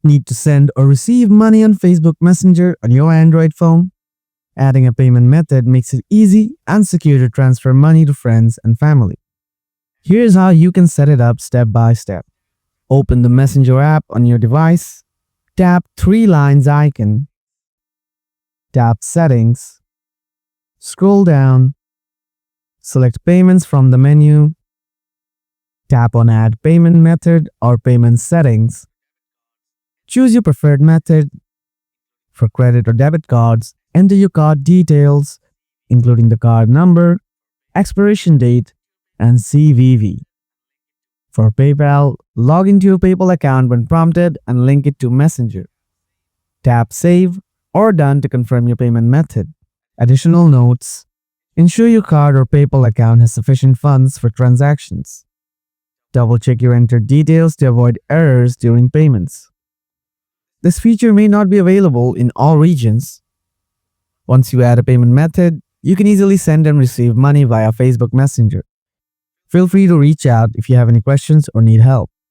Need to send or receive money on Facebook Messenger on your Android phone? Adding a payment method makes it easy and secure to transfer money to friends and family. Here's how you can set it up step by step. Open the Messenger app on your device, tap three lines icon, tap Settings, scroll down, select Payments from the menu, tap on Add Payment Method or Payment Settings. Choose your preferred method. For credit or debit cards, enter your card details, including the card number, expiration date, and CVV. For PayPal, log into your PayPal account when prompted and link it to Messenger. Tap Save or Done to confirm your payment method. Additional notes: ensure your card or PayPal account has sufficient funds for transactions. Double check your entered details to avoid errors during payments. This feature may not be available in all regions. Once you add a payment method, you can easily send and receive money via Facebook Messenger. Feel free to reach out if you have any questions or need help.